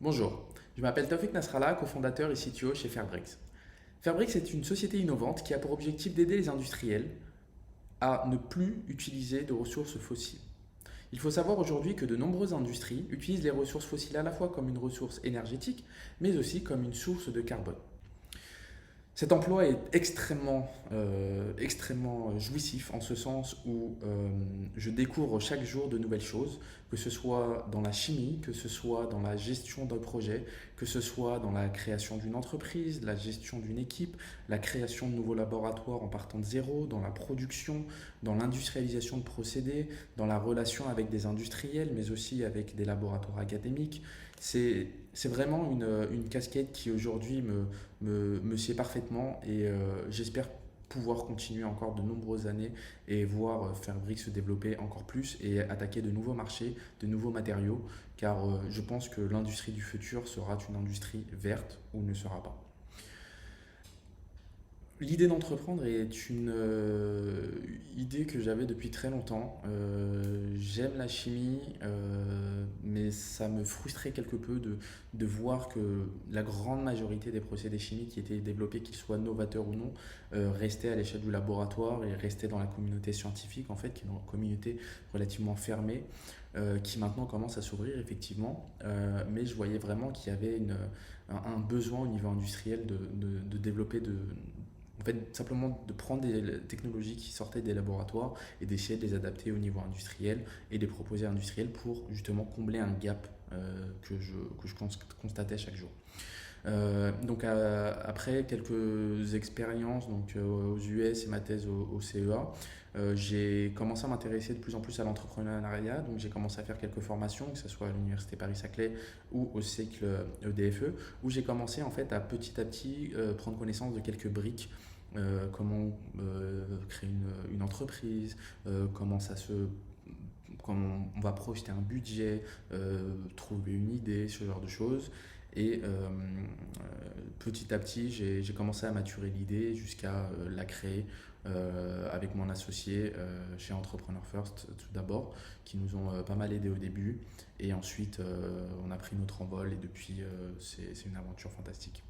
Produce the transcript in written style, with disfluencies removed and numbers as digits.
Bonjour, je m'appelle Taufik Nasrallah, cofondateur et CTO chez Fairbricks. Fairbricks est une société innovante qui a pour objectif d'aider les industriels à ne plus utiliser de ressources fossiles. Il faut savoir aujourd'hui que de nombreuses industries utilisent les ressources fossiles à la fois comme une ressource énergétique, mais aussi comme une source de carbone. Cet emploi est extrêmement jouissif en ce sens où je découvre chaque jour de nouvelles choses, que ce soit dans la chimie, que ce soit dans la gestion d'un projet, que ce soit dans la création d'une entreprise, la gestion d'une équipe, la création de nouveaux laboratoires en partant de zéro, dans la production, dans l'industrialisation de procédés, dans la relation avec des industriels, mais aussi avec des laboratoires académiques. C'est vraiment une casquette qui aujourd'hui me sied parfaitement et j'espère pouvoir continuer encore de nombreuses années et voir Fairbricks se développer encore plus et attaquer de nouveaux marchés, de nouveaux matériaux, car je pense que l'industrie du futur sera une industrie verte ou ne sera pas. L'idée d'entreprendre est une idée que j'avais depuis très longtemps. J'aime la chimie, mais ça me frustrait quelque peu de voir que la grande majorité des procédés chimiques qui étaient développés, qu'ils soient novateurs ou non, restaient à l'échelle du laboratoire et restaient dans la communauté scientifique, en fait, qui est une communauté relativement fermée, qui maintenant commence à s'ouvrir effectivement. Mais je voyais vraiment qu'il y avait un besoin au niveau industriel de développer en fait, simplement de prendre des technologies qui sortaient des laboratoires et d'essayer de les adapter au niveau industriel et de les proposer à l'industriel pour justement combler un gap que je constatais chaque jour. Après quelques expériences aux US et ma thèse au CEA, j'ai commencé à m'intéresser de plus en plus à l'entrepreneuriat. Donc j'ai commencé à faire quelques formations, que ce soit à l'université Paris-Saclay ou au cycle EDFE, où j'ai commencé en fait à petit prendre connaissance de quelques briques. Comment créer une entreprise, comment on va projeter un budget, trouver une idée, ce genre de choses. Et petit à petit, j'ai commencé à maturer l'idée jusqu'à la créer avec mon associé chez Entrepreneur First tout d'abord, qui nous ont pas mal aidé au début. Et ensuite, on a pris notre envol et depuis, c'est une aventure fantastique.